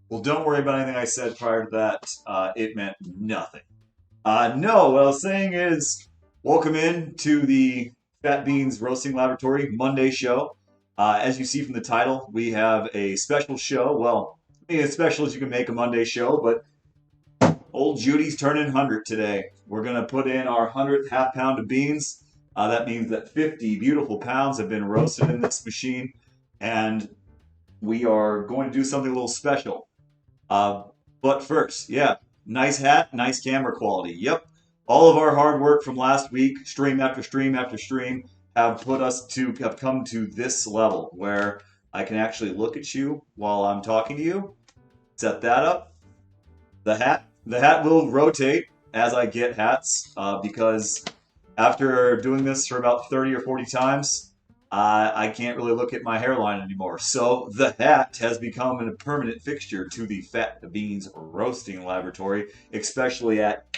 Well, don't worry about anything I said prior to that. It meant nothing. No, what I was saying is, welcome in to the Fat Beans Roasting Laboratory Monday show. As you see from the title, we have a special show. Well, I mean, as special as you can make a Monday show, but old Judy's turning 100 today. We're going to put in our 100th half pound of beans. That means that 50 beautiful pounds have been roasted in this machine, and we are going to do something a little special. Uh, but first, yeah, nice hat, nice camera quality. Yep, all of our hard work from last week, stream after stream after stream, have come to this level where I can actually look at you while I'm talking to you. Set that up. The hat will rotate as I get hats because after doing this for about 30 or 40 times, I can't really look at my hairline anymore. So the hat has become a permanent fixture to the Fat Beans Roasting Laboratory, especially at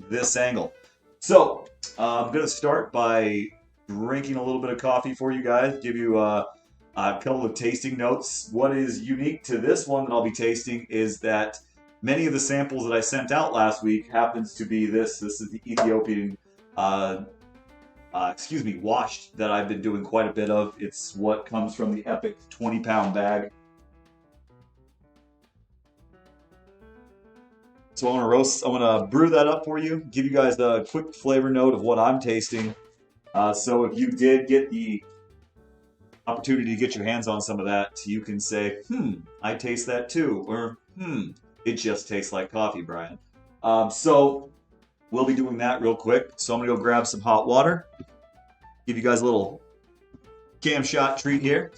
this angle. So I'm going to start by drinking a little bit of coffee for you guys, give you a couple of tasting notes. What is unique to this one that I'll be tasting is that many of the samples that I sent out last week happens to be this. This is the Ethiopian washed that I've been doing quite a bit of. It's what comes from the Epic 20-pound bag. So I'm gonna brew that up for you, give you guys a quick flavor note of what I'm tasting. So if you did get the opportunity to get your hands on some of that, you can say, I taste that too, or it just tastes like coffee, Brian. So we'll be doing that real quick. So I'm gonna go grab some hot water. Give you guys a little cam shot treat here.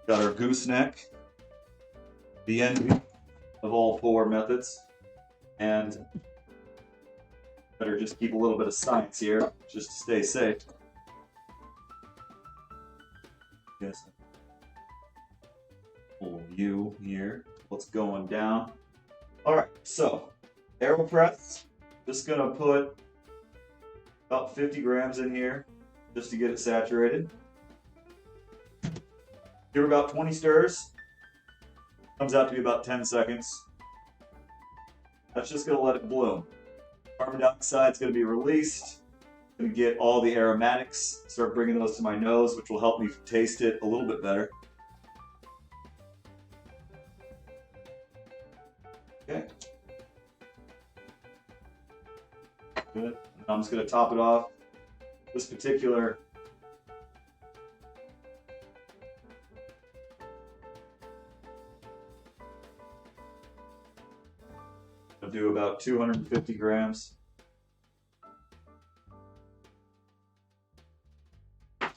Got our gooseneck, the end of all four methods, and better just keep a little bit of science here just to stay safe. Yes. Pull you here. What's going down? All right, so AeroPress. Just gonna put about 50 grams in here just to get it saturated. Give it about 20 stirs. Comes out to be about 10 seconds. That's just gonna let it bloom. Carbon dioxide is gonna be released. Gonna get all the aromatics, start bringing those to my nose, which will help me taste it a little bit better. Okay. Good. I'm just going to top it off. This particular I'll do about 250 grams. I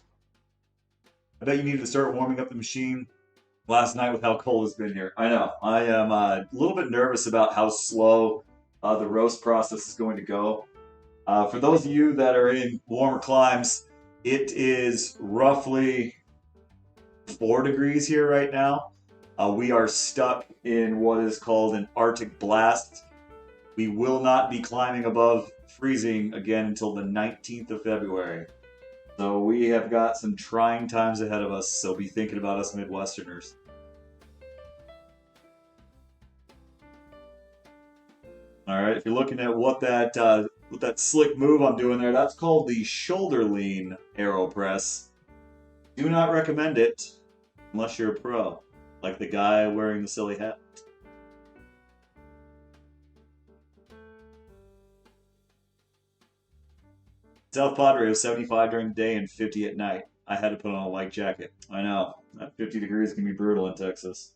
bet you needed to start warming up the machine last night with how cold it's been here. I know. I am a little bit nervous about how slow the roast process is going to go. For those of you that are in warmer climes, it is roughly 4 degrees here right now. We are stuck in what is called an Arctic blast. We will not be climbing above freezing again until the 19th of February. So we have got some trying times ahead of us, so be thinking about us Midwesterners. Alright, if you're looking at what that slick move I'm doing there, that's called the shoulder lean AeroPress. Do not recommend it unless you're a pro, like the guy wearing the silly hat. South Padre was 75 during the day and 50 at night. I had to put on a light jacket. I know. That 50 degrees can be brutal in Texas.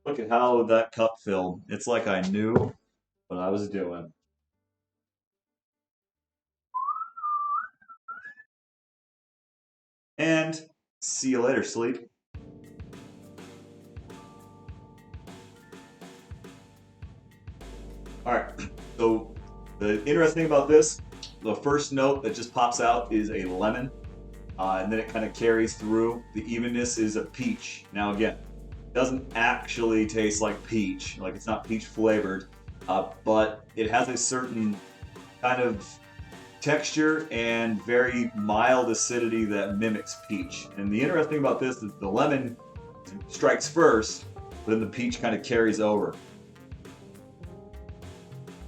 Look at how that cup filled. It's like I knew what I was doing. And see you later, sleep. Alright, so the interesting thing about this, the first note that just pops out is a lemon, and then it kind of carries through. The evenness is a peach. Now again, it doesn't actually taste like peach, like it's not peach flavored, but it has a certain kind of texture and very mild acidity that mimics peach. And the interesting thing about this is the lemon strikes first, but then the peach kind of carries over.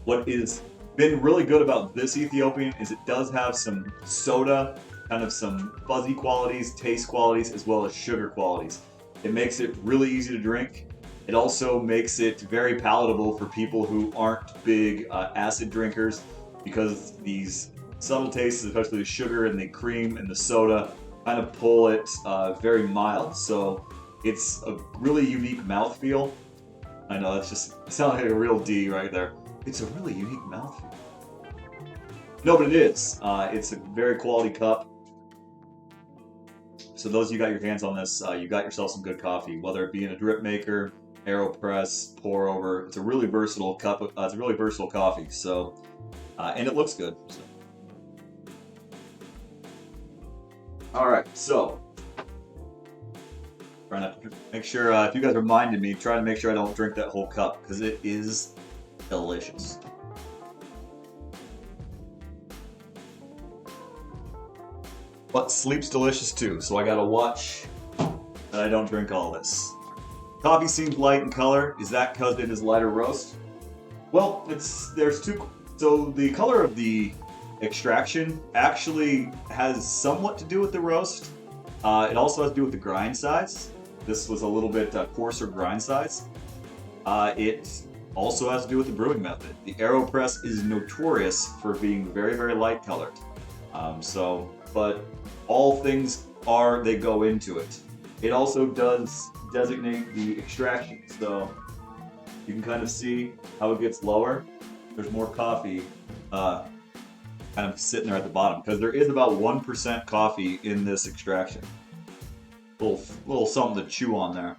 What has been really good about this Ethiopian is it does have some soda, kind of some fuzzy qualities, taste qualities, as well as sugar qualities. It makes it really easy to drink. It also makes it very palatable for people who aren't big acid drinkers, because these subtle tastes, especially the sugar and the cream and the soda, kind of pull it very mild. So it's a really unique mouthfeel. I know, that's just sounds like a real D right there. It's a really unique mouthfeel. No, but it is. It's a very quality cup. So those of you got your hands on this, you got yourself some good coffee, whether it be in a drip maker, AeroPress, pour over. It's a really versatile cup. It's a really versatile coffee. So, and it looks good. So. All right, so trying to make sure if you guys are minding me, trying to make sure I don't drink that whole cup because it is delicious. But sleep's delicious too, so I gotta watch that I don't drink all this. Coffee seems light in color. Is that because it is lighter roast? Well, there's two. So the color of the extraction actually has somewhat to do with the roast. It also has to do with the grind size. This was a little bit coarser grind size. It also has to do with the brewing method. The AeroPress is notorious for being very, very light colored. But all things they go into it. It also does designate the extraction, so you can kind of see how it gets lower. There's more coffee kind of sitting there at the bottom, because there is about 1% coffee in this extraction. Little something to chew on there.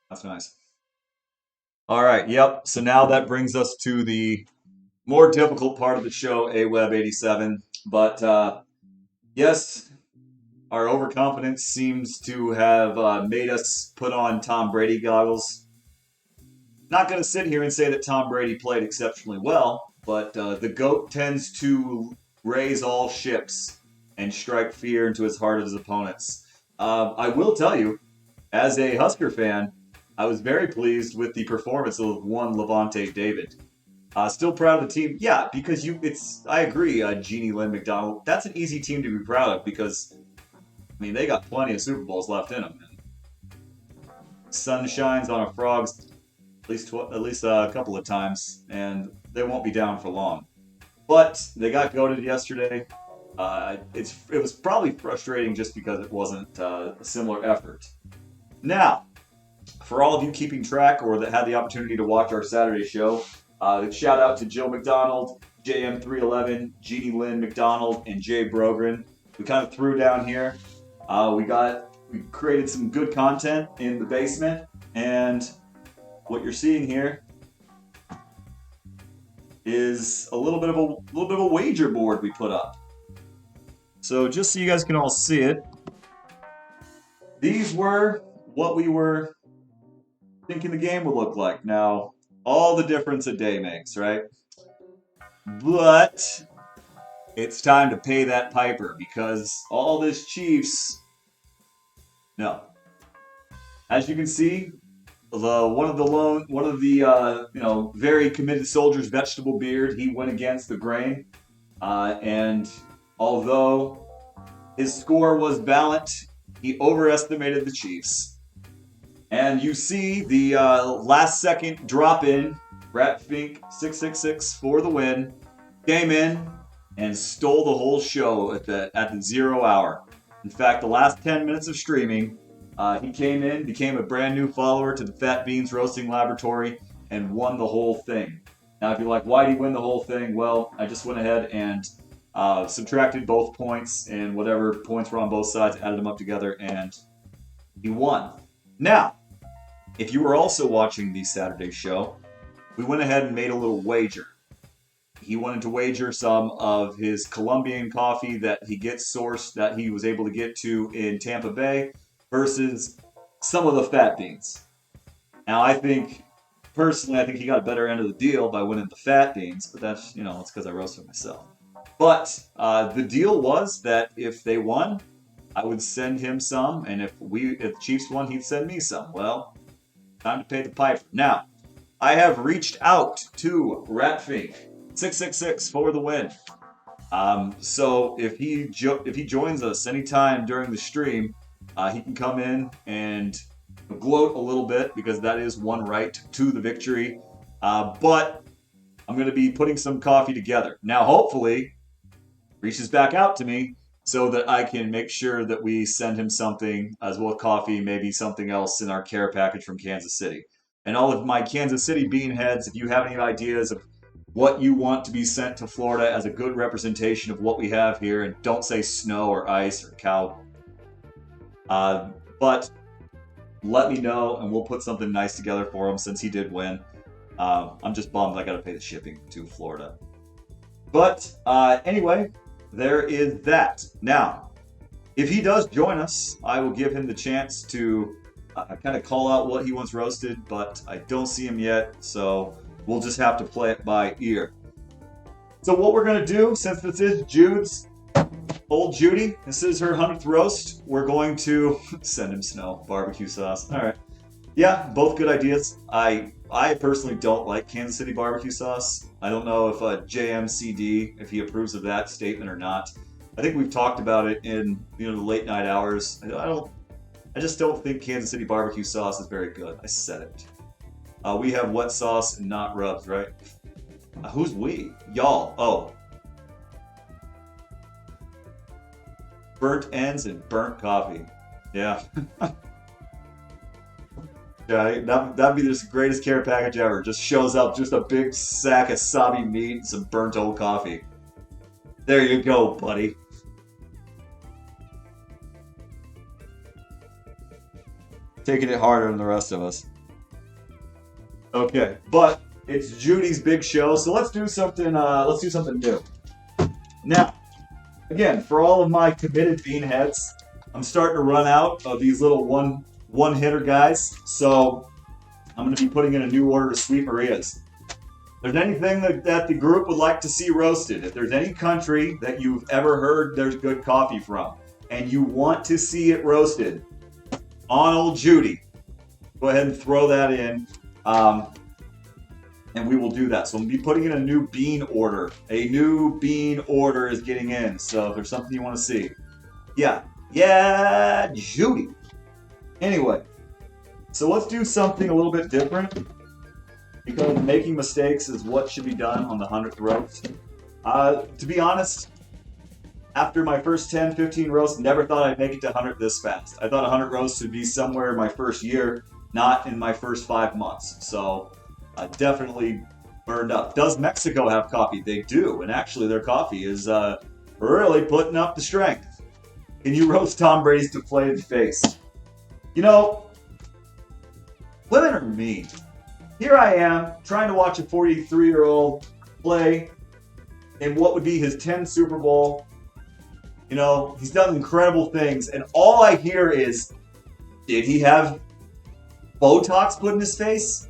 That's nice. All right, yep. So now that brings us to the more difficult part of the show, AWeb 87. But yes, our overconfidence seems to have made us put on Tom Brady goggles. Not going to sit here and say that Tom Brady played exceptionally well, but the GOAT tends to raise all ships and strike fear into his heart of his opponents. I will tell you, as a Husker fan, I was very pleased with the performance of one Levante David. Still proud of the team, yeah, because I agree, Jeannie Lynn McDonald. That's an easy team to be proud of because, I mean, they got plenty of Super Bowls left in them. sun shines on a frog's at least a couple of times, and they won't be down for long. But they got goated yesterday. It was probably frustrating just because it wasn't a similar effort. Now, for all of you keeping track or that had the opportunity to watch our Saturday show, shout out to Jill McDonald, JM311, Jeannie Lynn McDonald, and Jay Brogren. We kind of threw down here. We created some good content in the basement, and what you're seeing here is a little bit of a wager board we put up. So just so you guys can all see it, these were what we were thinking the game would look like. Now, all the difference a day makes, right? But it's time to pay that piper because all this Chiefs. No. As you can see, one of the very committed soldiers, Vegetable Beard, he went against the grain, and although his score was balanced, he overestimated the Chiefs. And you see the last second drop in, Rat Fink 666 for the win, came in and stole the whole show at the 0 hour. In fact, the last 10 minutes of streaming, he came in, became a brand new follower to the Fat Beans Roasting Laboratory, and won the whole thing. Now, if you're like, why did he win the whole thing? Well, I just went ahead and subtracted both points, and whatever points were on both sides, added them up together, and he won. Now, if you were also watching the Saturday show, we went ahead and made a little wager. He wanted to wager some of his Colombian coffee that he gets sourced, that he was able to get to in Tampa Bay, versus some of the Fat Beans. Now, personally, I think he got a better end of the deal by winning the Fat Beans, but that's because I roasted myself. But the deal was that if they won, I would send him some, and if the Chiefs won, he'd send me some. Well, time to pay the piper. Now, I have reached out to Ratfink 666 for the win. So if he joins us anytime during the stream, he can come in and gloat a little bit because that is one right to the victory. But I'm going to be putting some coffee together. Now, hopefully, reaches back out to me so that I can make sure that we send him something as well as coffee, maybe something else in our care package from Kansas City. And all of my Kansas City beanheads, if you have any ideas of what you want to be sent to Florida as a good representation of what we have here, and don't say snow or ice or cow. But let me know, and we'll put something nice together for him since he did win. I'm just bummed I got to pay the shipping to Florida. But anyway, there is that. Now, if he does join us, I will give him the chance to kind of call out what he wants roasted, but I don't see him yet, so we'll just have to play it by ear. So what we're going to do, since this is old Judy, this is her 100th roast, we're going to send him snow, barbecue sauce. All right. Yeah, both good ideas. I personally don't like Kansas City barbecue sauce. I don't know if JMCD, if he approves of that statement or not. I think we've talked about it in the late night hours. I just don't think Kansas City barbecue sauce is very good. I said it. We have wet sauce and not rubs, right? Who's we? Y'all. Oh. Burnt ends and burnt coffee. Yeah. Yeah, that'd be the greatest care package ever. Just shows up just a big sack of sobby meat and some burnt old coffee. There you go, buddy. Taking it harder than the rest of us. Okay, but it's Judy's big show, so let's do something. Let's do something new. Now, again, for all of my committed beanheads, I'm starting to run out of these little one-hitter guys, so I'm going to be putting in a new order of Sweet Marias. If there's anything that the group would like to see roasted, if there's any country that you've ever heard there's good coffee from, and you want to see it roasted on old Judy, go ahead and throw that in, and we will do that. So we'll be putting in a new bean order. A new bean order is getting in, so if there's something you want to see. Yeah, Judy. Anyway, So let's do something a little bit different, because making mistakes is what should be done on the 100th roast. To be honest, after my first 10, 15 roasts, never thought I'd make it to 100 this fast. I thought 100 roasts would be somewhere in my first year, not in my first 5 months. So definitely burned up. Does Mexico have coffee? They do, and actually their coffee is really putting up the strength. Can you roast Tom Brady's deflated face? You know, women are mean. Here I am, trying to watch a 43-year-old play in what would be his 10th Super Bowl. You know, he's done incredible things, and all I hear is, did he have Botox put in his face?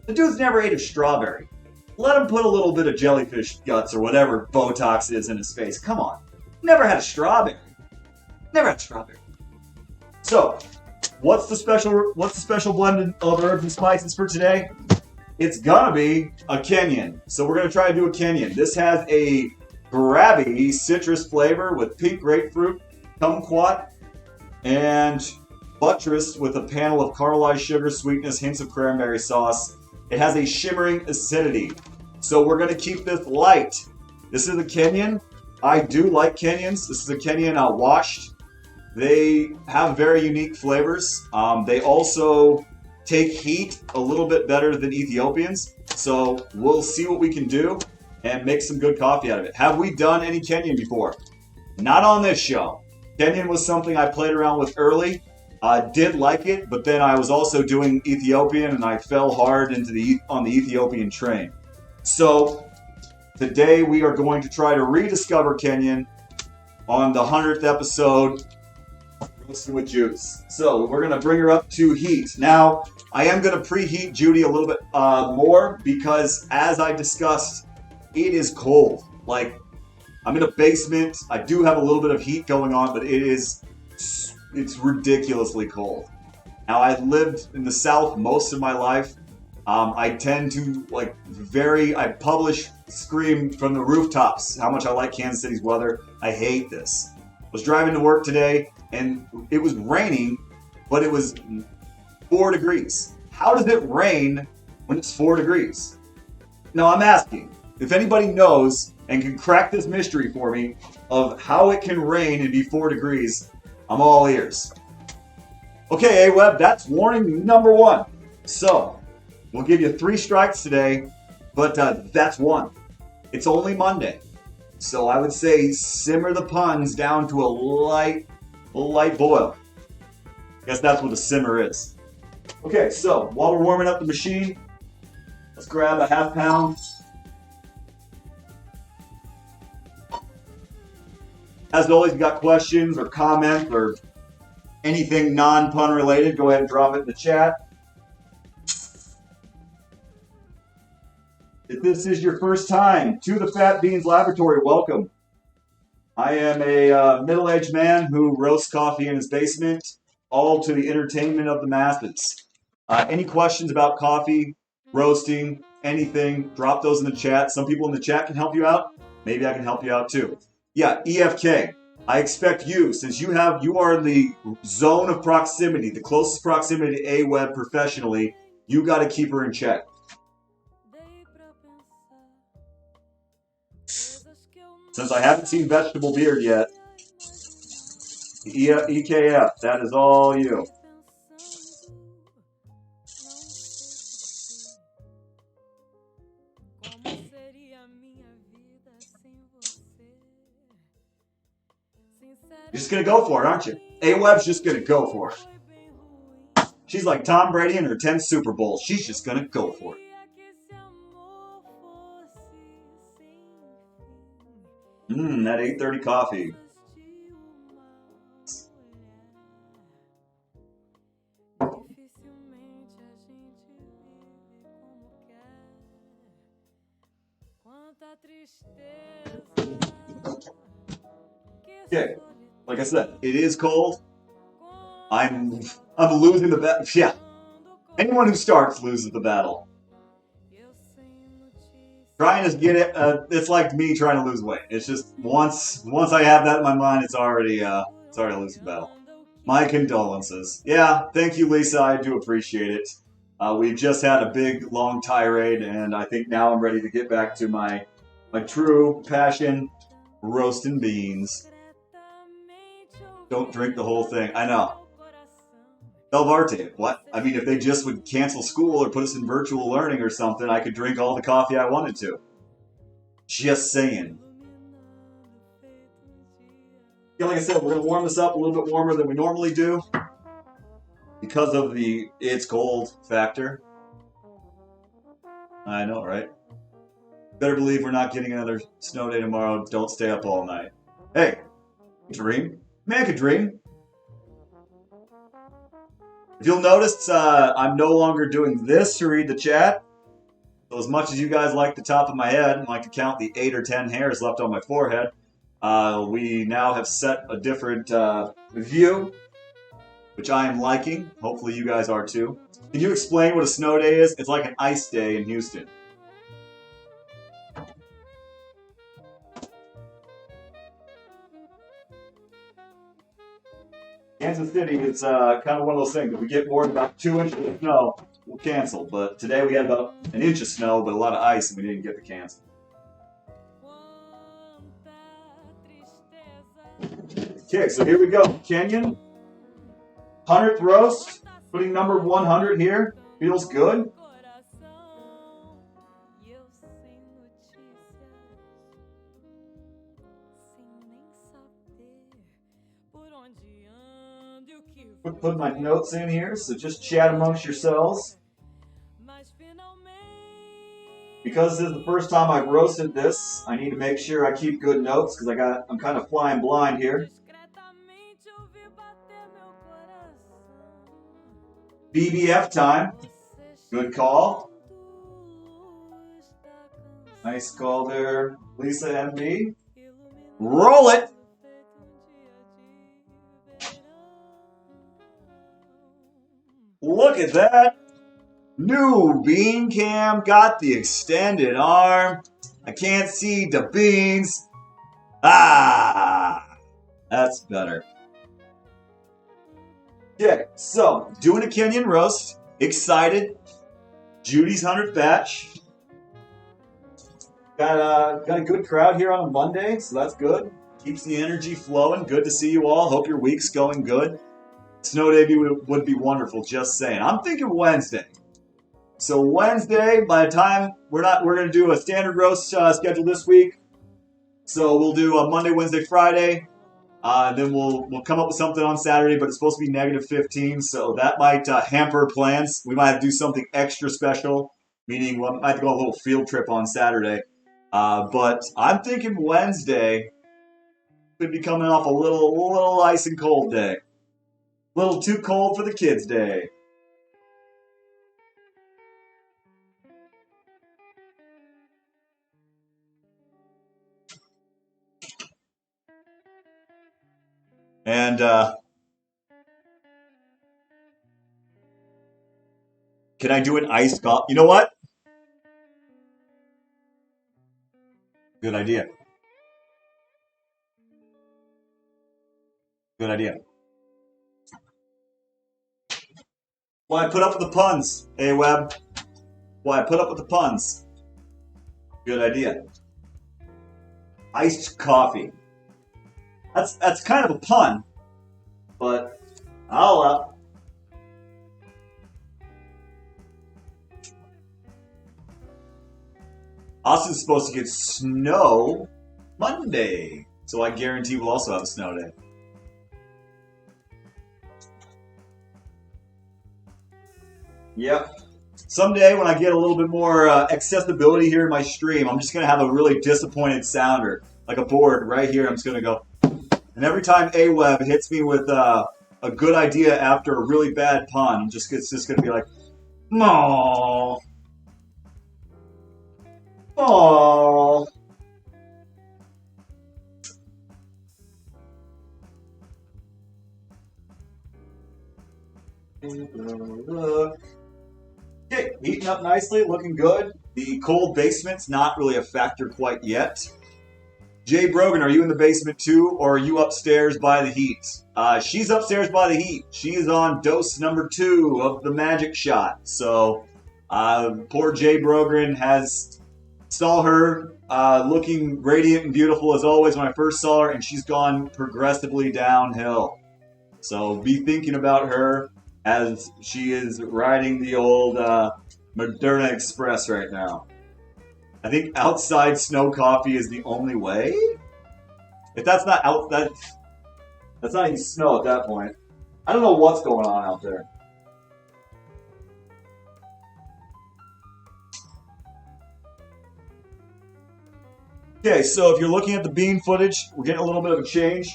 The dude's never ate a strawberry. Let him put a little bit of jellyfish guts or whatever Botox is in his face. Come on. Never had a strawberry. Never had a strawberry. So, what's the special blend of herbs and spices for today? It's gonna be a Kenyan. So we're gonna try to do a Kenyan. This has a grabby citrus flavor with pink grapefruit, kumquat, and buttressed with a panel of caramelized sugar, sweetness, hints of cranberry sauce. It has a shimmering acidity. So we're gonna keep this light. This is a Kenyan. I do like Kenyans. This is a Kenyan washed. They have very unique flavors. They also take heat a little bit better than Ethiopians. So we'll see what we can do and make some good coffee out of it. Have we done any Kenyan before? Not on this show. Kenyan was something I played around with early. I did like it, but then I was also doing Ethiopian and I fell hard on the Ethiopian train. So today we are going to try to rediscover Kenyan on the 100th episode, Roasting with Juice. So we're going to bring her up to heat. Now, I am going to preheat Judy a little bit more because, as I discussed, it is cold. Like, I'm in a basement. I do have a little bit of heat going on, but it's ridiculously cold. Now, I lived in the South most of my life. I tend to, I scream from the rooftops how much I like Kansas City's weather. I hate this. I was driving to work today, and it was raining, but it was 4 degrees. How does it rain when it's 4 degrees? Now, I'm asking, if anybody knows and can crack this mystery for me of how it can rain and be 4 degrees, I'm all ears. Okay, AWeb, that's warning number 1. So, we'll give you 3 strikes today, but that's 1. It's only Monday. So I would say simmer the puns down to a light boil. I guess that's what a simmer is. Okay, so while we're warming up the machine, let's grab a half pound. As always, if you got questions or comments or anything non-pun related, go ahead and drop it in the chat. If this is your first time to the Fat Beans Laboratory, welcome. I am a middle-aged man who roasts coffee in his basement, all to the entertainment of the masses. Any questions about coffee, roasting, anything, drop those in the chat. Some people in the chat can help you out. Maybe I can help you out too. Yeah, EFK. I expect you, since you are in the zone of proximity, the closest proximity to AWeb professionally, you got to keep her in check. Since I haven't seen Vegetable Beard yet, EKF, that is all you. You're just going to go for it, aren't you? AWeb's just going to go for it. She's like Tom Brady in her 10th Super Bowl. She's just going to go for it. That 8:30 coffee. Okay, like I said, it is cold. I'm losing the battle. Yeah, anyone who starts loses the battle. Trying to get it, it's like me trying to lose weight. It's just once I have that in my mind, it's already losing battle. My condolences. Yeah, thank you, Lisa. I do appreciate it. We just had a big, long tirade, and I think now I'm ready to get back to my true passion, roasting beans. Don't drink the whole thing. I know. Belvarte, what? I mean, if they just would cancel school or put us in virtual learning or something, I could drink all the coffee I wanted to. Just saying. Yeah, like I said, we're going to warm this up a little bit warmer than we normally do because of the it's cold factor. I know, right? Better believe we're not getting another snow day tomorrow. Don't stay up all night. Hey, dream? Man, I could dream. If you'll notice, I'm no longer doing this to read the chat. So as much as you guys like the top of my head and like to count the 8 or 10 hairs left on my forehead, we now have set a different view, which I am liking. Hopefully you guys are too. Can you explain what a snow day is? It's like an ice day in Houston. Kansas City, it's kind of one of those things. If we get more than about 2 inches of snow, we'll cancel. But today we had about an inch of snow, but a lot of ice, and we didn't get the cancel. Okay, so here we go. Kenyon, 100th roast, putting number 100 here. Feels good. Put my notes in here, so just chat amongst yourselves. Because this is the first time I've roasted this, I need to make sure I keep good notes because I'm kind of flying blind here. BBF time. Good call. Nice call there, Lisa MB. Roll it! Look at that! New bean cam, got the extended arm. I can't see the beans. Ah! That's better. Okay, so doing a Kenyon roast. Excited. Judy's 100th batch. Got a good crowd here on a Monday, so that's good. Keeps the energy flowing. Good to see you all. Hope your week's going good. Snow day would be wonderful, just saying. I'm thinking Wednesday. So Wednesday, by the time we're going to do a standard roast schedule this week. So we'll do a Monday, Wednesday, Friday. Then we'll come up with something on Saturday, but it's supposed to be -15, so that might hamper plans. We might have to do something extra special, meaning we might have to go on a little field trip on Saturday. But I'm thinking Wednesday could be coming off a little ice and cold day. A little too cold for the kids' day. And can I do an iced coffee? You know what? Good idea. Good idea. Why I put up with the puns, Web? Why I put up with the puns? Good idea. Iced coffee. That's kind of a pun, but I'll Austin's supposed to get snow Monday, so I guarantee we'll also have a snow day. Yep. Someday when I get a little bit more accessibility here in my stream, I'm just going to have a really disappointed sounder, like a board right here. I'm just going to go. And every time AWeb hits me with a good idea after a really bad pun, it's just going to be like, no. Oh. Okay, heating up nicely, looking good. The cold basement's not really a factor quite yet. Jay Brogan, are you in the basement too, or are you upstairs by the heat? She's upstairs by the heat. She is on dose number 2 of the magic shot. So, poor Jay Brogan has saw her looking radiant and beautiful as always when I first saw her, and she's gone progressively downhill. So be thinking about her as she is riding the old Moderna Express right now. I think outside snow coffee is the only way. If that's not out, that's not even snow at that point. I don't know what's going on out there. Okay, so if you're looking at the bean footage, we're getting a little bit of a change.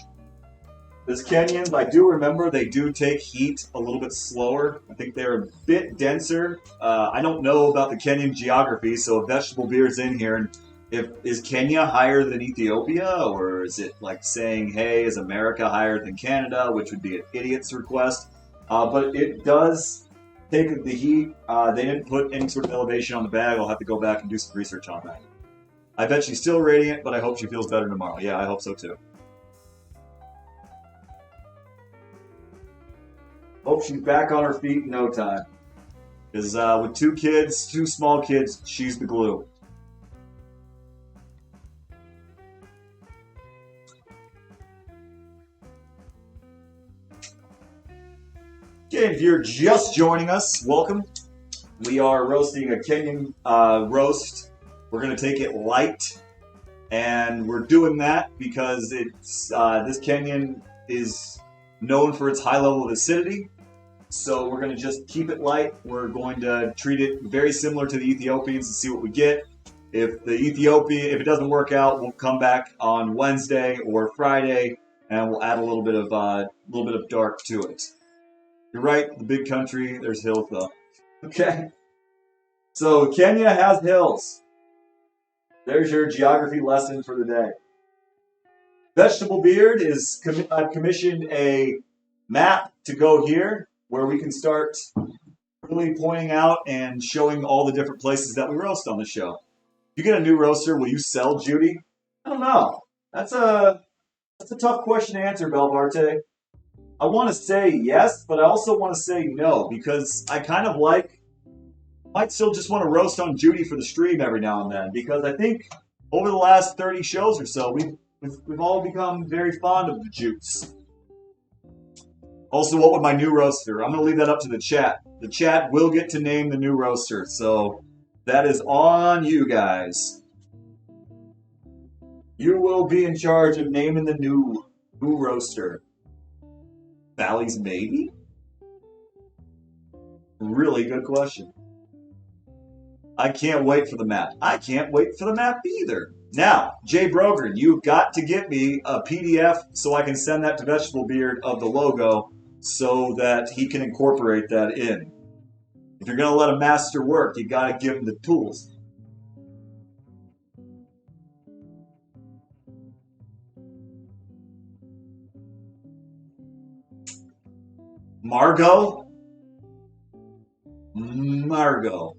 This Kenyans, I do remember they do take heat a little bit slower. I think they're a bit denser. I don't know about the Kenyan geography, so vegetable beer's in here. And is Kenya higher than Ethiopia, or is it like saying, hey, is America higher than Canada, which would be an idiot's request? But it does take the heat. They didn't put any sort of elevation on the bag. I'll have to go back and do some research on that. I bet she's still radiant, but I hope she feels better tomorrow. Yeah, I hope so too. Hope she's back on her feet in no time. Because with 2 kids, 2 small kids, she's the glue. Okay, if you're just joining us, welcome. We are roasting a Kenyan roast. We're going to take it light. And we're doing that because it's this Kenyan is known for its high level of acidity. So we're going to just keep it light. We're going to treat it very similar to the Ethiopians and see what we get. If it doesn't work out, we'll come back on Wednesday or Friday and we'll add a little bit of dark to it. You're right, the big country, there's hills though. Okay. So Kenya has hills. There's your geography lesson for the day. Vegetable Beard is commissioned a map to go here where we can start really pointing out and showing all the different places that we roast on the show. If you get a new roaster, will you sell Judy? I don't know. That's a tough question to answer, Belvarte. I want to say yes, but I also want to say no because I kind of might still just want to roast on Judy for the stream every now and then because I think over the last 30 shows or so, we've all become very fond of the Jutes. Also, what would my new roaster? I'm going to leave that up to the chat. The chat will get to name the new roaster, so that is on you guys. You will be in charge of naming the new roaster. Bally's maybe? Really good question. I can't wait for the map. I can't wait for the map either. Now, Jay Brogan, you've got to get me a PDF so I can send that to Vegetable Beard of the logo so that he can incorporate that in. If you're going to let a master work, you got to give him the tools. Margot? Margot.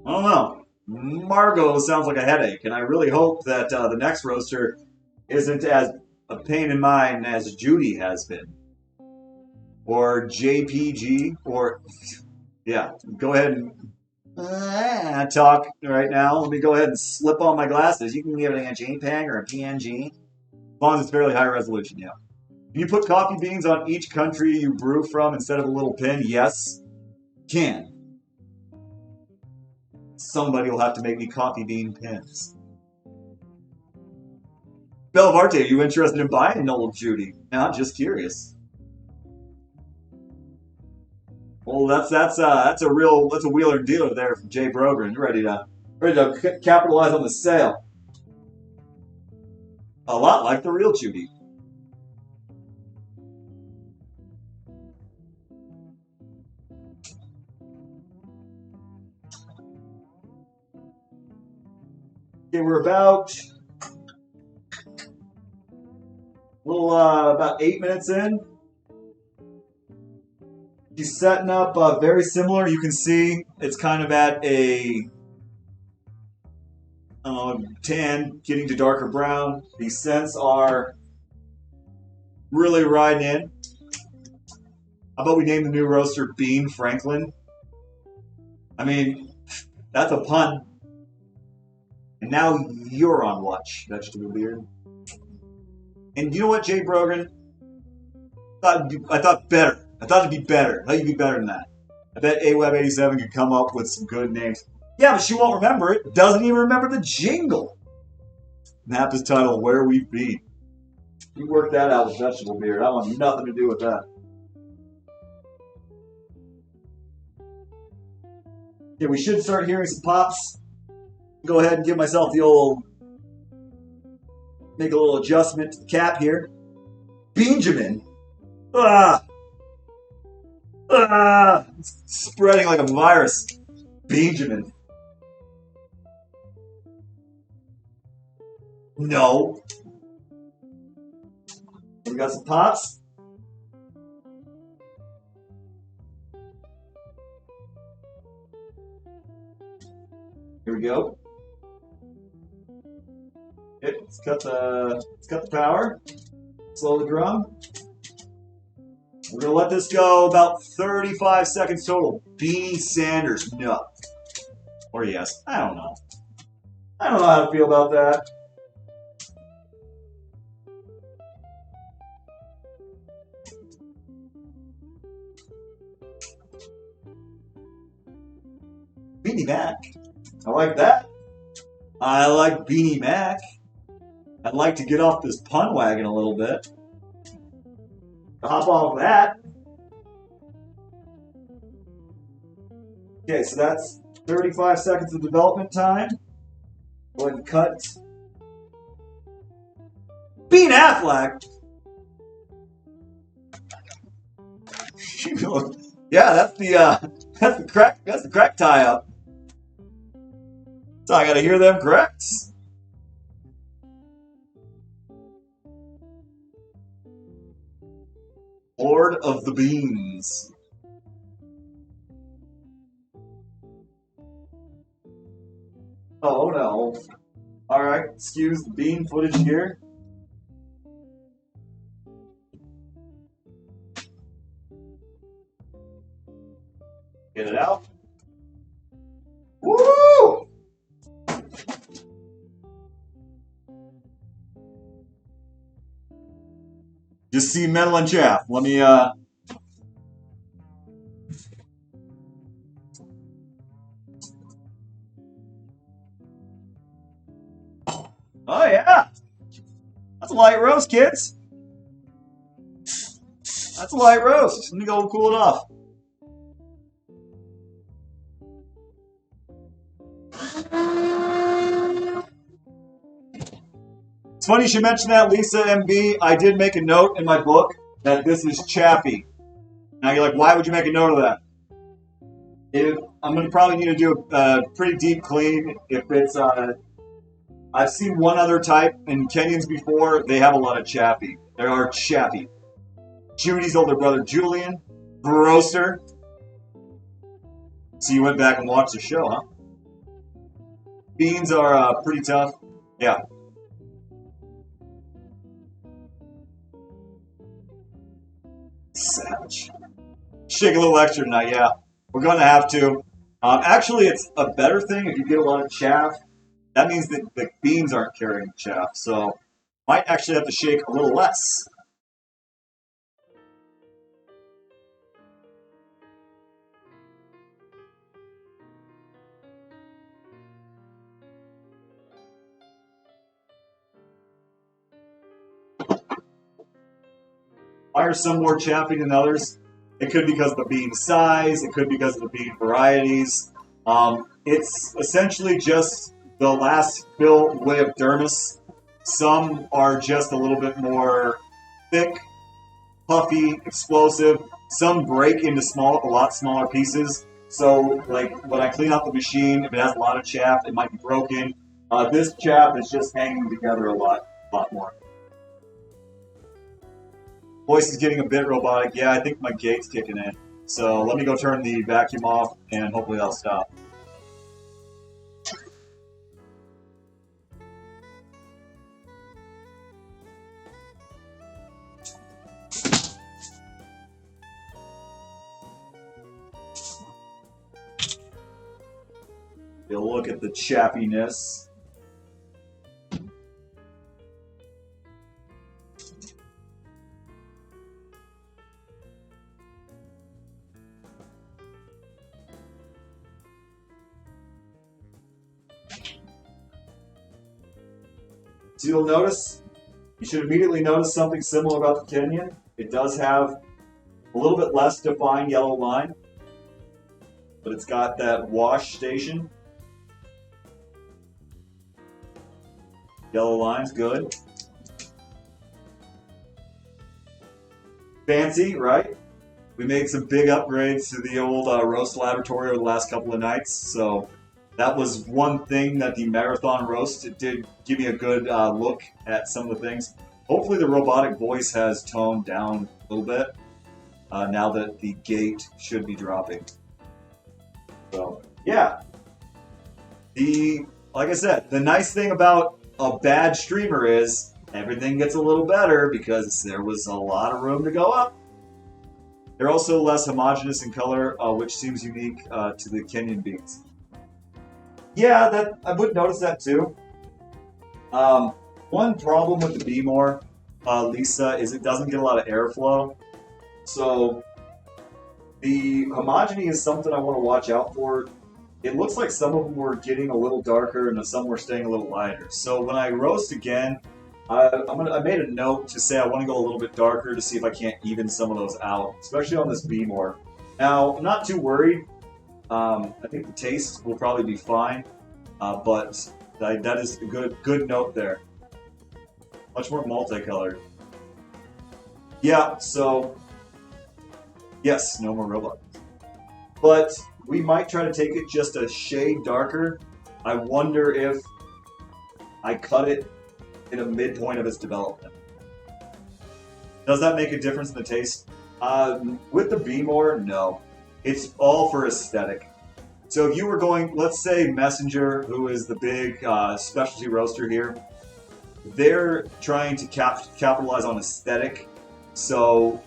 I don't know. Margot sounds like a headache, and I really hope that the next roaster isn't as a pain in mind as Judy has been. Or JPG, or, yeah, go ahead and talk right now. Let me go ahead and slip on my glasses. You can give it a JPEG or a PNG. As long as it's fairly high resolution, yeah. Can you put coffee beans on each country you brew from instead of a little pin? Yes, can. Somebody will have to make me coffee bean pins. Belvarte, are you interested in buying an old Judy? No, just curious. Well, that's a wheeler dealer there from Jay Brogan, ready to capitalize on the sale. A lot like the real Judy. Okay, we're about 8 minutes in. She's setting up very similar. You can see it's kind of at a tan getting to darker brown. The scents are really riding in. How about we name the new roaster Bean Franklin? I mean, that's a pun. And now you're on watch, Vegetable Beard. And you know what, Jay Brogan? I thought better. I thought it'd be better. I thought you'd be better than that. I bet AWeb87 could come up with some good names. Yeah, but she won't remember it. Doesn't even remember the jingle. Map is titled Where We've Been. You work that out with Vegetable Beard. I want nothing to do with that. Okay, we should start hearing some pops. Go ahead and give myself the old... Make a little adjustment to the cap here. Benjamin. It's spreading like a virus. Benjamin. No. We got some pops. Here we go. Okay, let's cut the power. Slow the drum. We're gonna let this go about 35 seconds total. Beanie Sanders, no. Or yes. I don't know. I don't know how to feel about that. Beanie Mac. I like that. I like Beanie Mac. I'd like to get off this pun wagon a little bit. Hop off that. Okay, so that's 35 seconds of development time. Go ahead and cut. Ben Affleck. Yeah, that's the crack tie up. So I gotta hear them corrects. Lord of the Beans. Oh no. Alright, excuse the bean footage here. Get it out. Woo! Just see metal and chaff. Let me, Oh yeah! That's a light roast, kids! That's a light roast. Let me go cool it off. It's funny you should mention that, Lisa MB. I did make a note in my book that this is chaffy. Now you're like, why would you make a note of that? I'm going to probably need to do a pretty deep clean. If it's, I've seen one other type in Kenyans before. They have a lot of chaffy. There are chaffy. Judy's older brother, Julian. Roaster. So you went back and watched the show, huh? Beans are pretty tough. Yeah. Savage. Shake a little extra tonight, yeah. We're going to have to. Actually, it's a better thing if you get a lot of chaff. That means that the beans aren't carrying chaff, so might actually have to shake a little less. Why are some more chaffy than others? It could be because of the bean size. It could be because of the bean varieties. It's essentially just the last fill way of dermis. Some are just a little bit more thick, puffy, explosive. Some break into a lot smaller pieces. So, like, when I clean out the machine, if it has a lot of chaff, it might be broken. This chaff is just hanging together a lot more. Voice is getting a bit robotic. Yeah, I think my gate's kicking in. So let me go turn the vacuum off, and hopefully that'll stop. You look at the chappiness. So you'll notice, you should immediately notice something similar about the Kenyan. It does have a little bit less defined yellow line, but it's got that wash station. Yellow line's good. Fancy, right? We made some big upgrades to the old roast laboratory over the last couple of nights, so that was one thing that the marathon roast, it did give me a good look at some of the things. Hopefully the robotic voice has toned down a little bit now that the gate should be dropping. So, yeah. Like I said, the nice thing about a bad streamer is everything gets a little better because there was a lot of room to go up. They're also less homogeneous in color, which seems unique to the Kenyan beans. Yeah, I would notice that too. One problem with the Beemore, Lisa, is it doesn't get a lot of airflow. So the homogeny is something I want to watch out for. It looks like some of them were getting a little darker and some were staying a little lighter. So when I roast again, I made a note to say I want to go a little bit darker to see if I can't even some of those out, especially on this Beemore. Now, I'm not too worried. I think the taste will probably be fine, but that is a good note there. Much more multicolored. Yeah, so yes, no more robot. But we might try to take it just a shade darker. I wonder if I cut it in a midpoint of its development. Does that make a difference in the taste? With the Beemore, no. It's all for aesthetic. So if you were going, let's say Messenger, who is the big specialty roaster here, they're trying to capitalize on aesthetic. So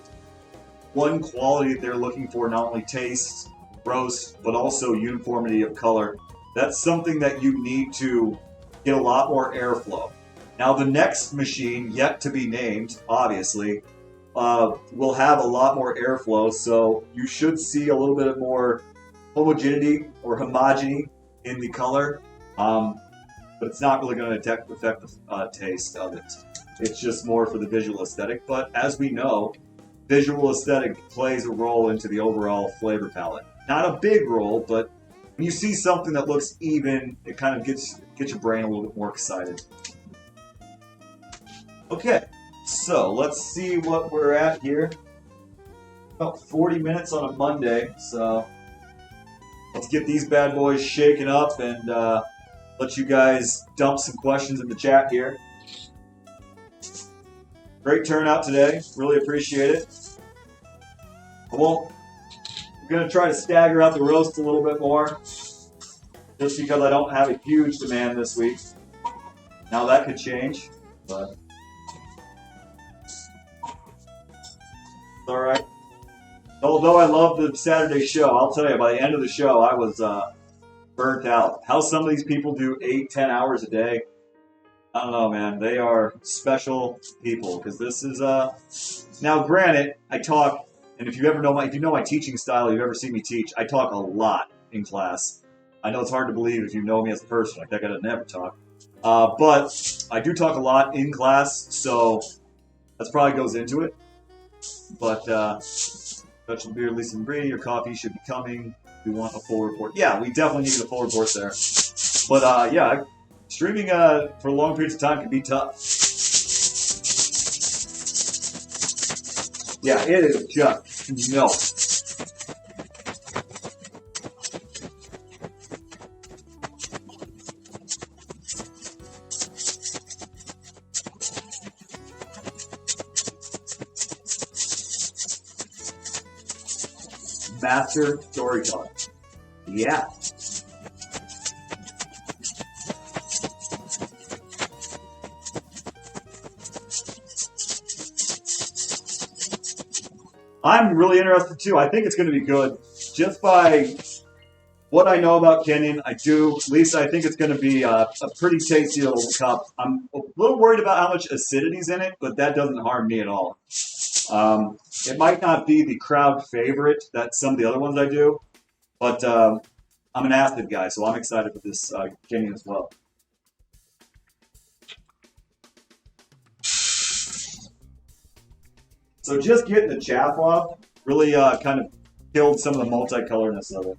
one quality that they're looking for, not only taste, roast, but also uniformity of color. That's something that you need to get a lot more airflow. Now the next machine, yet to be named, obviously, will have a lot more airflow, so you should see a little bit more homogeneity or homogeny in the color, but it's not really going to affect the taste of it. It's just more for the visual aesthetic, but as we know, visual aesthetic plays a role into the overall flavor palette. Not a big role, but when you see something that looks even, it kind of gets your brain a little bit more excited. Okay, so let's see what we're at here. About 40 minutes on a Monday, so let's get these bad boys shaken up and let you guys dump some questions in the chat here. Great turnout today. Really appreciate it. I'm going to try to stagger out the roast a little bit more just because I don't have a huge demand this week. Now that could change, but it's all right. Although I love the Saturday show, I'll tell you, by the end of the show, I was burnt out. How some of these people do 8-10 hours a day, I don't know, man. They are special people because this is now. Granted, I talk, and if you know my teaching style, you've ever seen me teach, I talk a lot in class. I know it's hard to believe if you know me as a person. Like that guy doesn't never talk, but I do talk a lot in class, so that probably goes into it. But vegetable beer, Lisa and Bree, your coffee should be coming. We want a full report. Yeah, we definitely need a full report there. But yeah. Streaming for long periods of time can be tough. Yeah, it is just no. Master storyteller. Yeah. I'm really interested too. I think it's going to be good just by what I know about Kenyan, I do. Lisa, I think it's going to be a pretty tasty little cup. I'm a little worried about how much acidity's in it, but that doesn't harm me at all. It might not be the crowd favorite that some of the other ones I do, but I'm an acid guy, so I'm excited for this Kenyan as well. So just getting the chaff off really kind of killed some of the multicoloredness of it.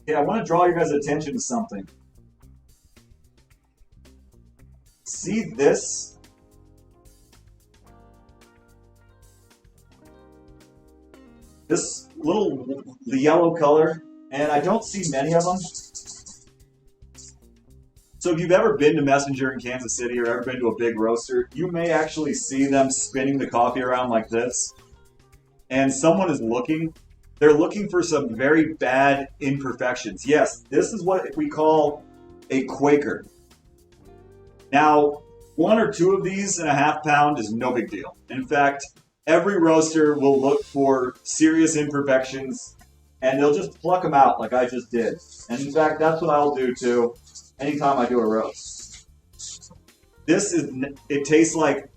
Yeah, I want to draw your guys' attention to something. See this? This the yellow color, and I don't see many of them. So if you've ever been to Messenger in Kansas City or ever been to a big roaster, you may actually see them spinning the coffee around like this. And someone is looking. They're looking for some very bad imperfections. Yes, this is what we call a Quaker. Now, 1 or 2 of these in a half pound is no big deal. In fact, every roaster will look for serious imperfections and they'll just pluck them out like I just did. And in fact, that's what I'll do too anytime I do a roast. It tastes like,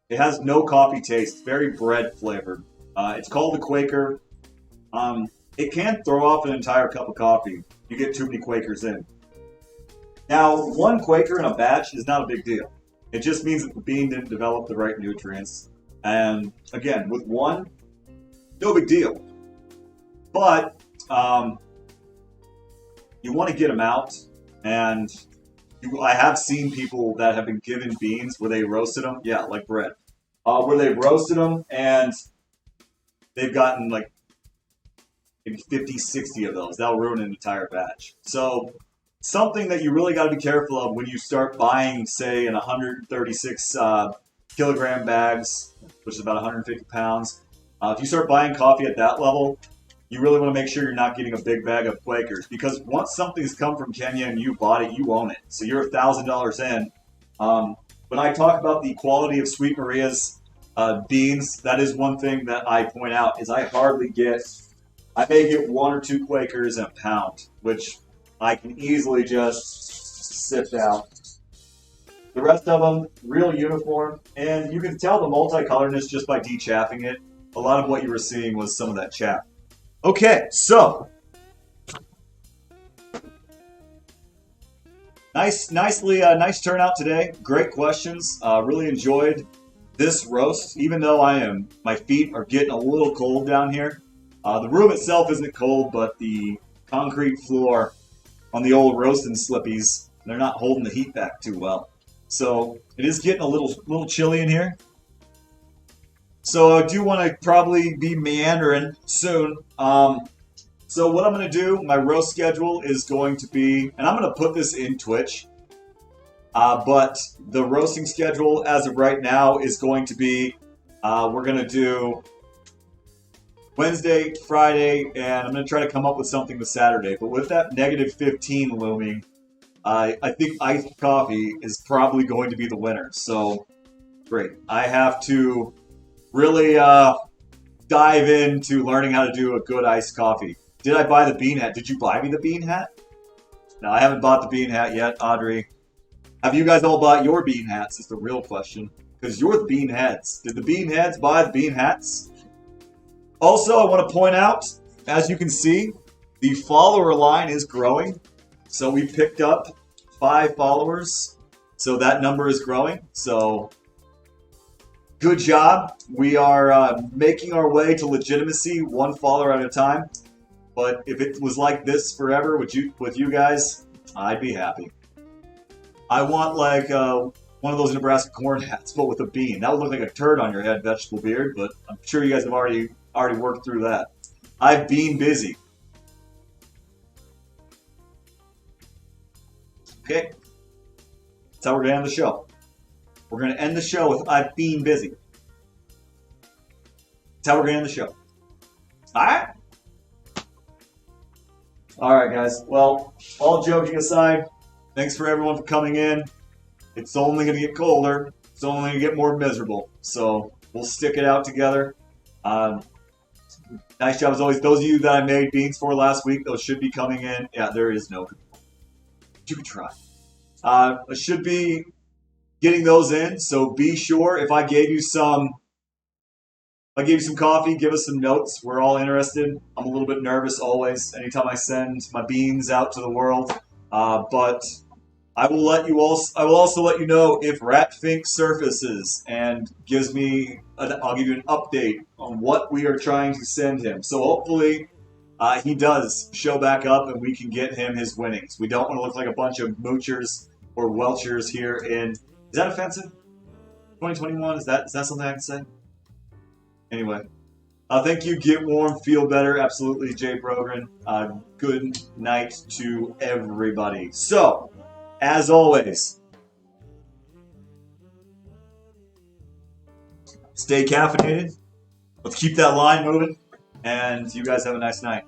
it has no coffee taste, very bread flavored. It's called the Quaker. It can throw off an entire cup of coffee. You get too many Quakers in. Now, 1 Quaker in a batch is not a big deal. It just means that the bean didn't develop the right nutrients. And again, with 1, no big deal. But you want to get them out. And I have seen people that have been given beans where they roasted them. Yeah, like bread. Where they've roasted them and they've gotten like maybe 50, 60 of those. That'll ruin an entire batch. So something that you really got to be careful of when you start buying, say, in 136 kilogram bags, which is about 150 pounds. If you start buying coffee at that level, you really want to make sure you're not getting a big bag of Quakers, because once something's come from Kenya and you bought it, you own it. So you're $1,000 in. When I talk about the quality of Sweet Maria's beans, that is one thing that I point out is I may get 1 or 2 Quakers in a pound, which I can easily just sift out. The rest of them, real uniform, and you can tell the multicoloredness just by dechaffing it. A lot of what you were seeing was some of that chaff. Okay, so nice turnout today. Great questions. Really enjoyed this roast, even though my feet are getting a little cold down here. The room itself isn't cold, but the concrete floor on the old roasting slippies, they're not holding the heat back too well. So it is getting a little chilly in here. So I do want to probably be meandering soon. So what I'm going to do, my roast schedule is going to be, and I'm going to put this in Twitch, but the roasting schedule as of right now is going to be, we're going to do Wednesday, Friday, and I'm going to try to come up with something with Saturday. But with that -15 looming, I think iced coffee is probably going to be the winner. So, great. I have to really dive into learning how to do a good iced coffee. Did I buy the bean hat? Did you buy me the bean hat? No, I haven't bought the bean hat yet, Audrey. Have you guys all bought your bean hats? Is the real question. Because you're the bean heads. Did the bean heads buy the bean hats? Also, I want to point out, as you can see, the follower line is growing. So we picked up 5 followers. So that number is growing. So good job. We are making our way to legitimacy, 1 follower at a time. But if it was like this forever with you guys, I'd be happy. I want like one of those Nebraska corn hats, but with a bean. That would look like a turd on your head, vegetable beard. But I'm sure you guys have already worked through that. I've been busy. Okay, that's how we're gonna end the show. We're gonna end the show with "I've been busy." That's how we're gonna end the show. All right. All right, guys. Well, all joking aside, thanks for everyone for coming in. It's only going to get colder. it's only going to get more miserable. So we'll stick it out together. Nice job as always. Those of you that I made beans for last week, those should be coming in. Yeah, there is no. You can try. I should be getting those in. So be sure if I gave you some coffee, give us some notes. We're all interested. I'm a little bit nervous always anytime I send my beans out to the world. But I will also let you know if Ratfink surfaces and gives me. I'll give you an update on what we are trying to send him. So hopefully he does show back up and we can get him his winnings. We don't want to look like a bunch of moochers or welchers here. Is that offensive? 2021? Is that something I can say? Anyway, thank you. Get warm, feel better. Absolutely, Jay Brogren. Good night to everybody. So, as always, stay caffeinated. Let's keep that line moving, and you guys have a nice night.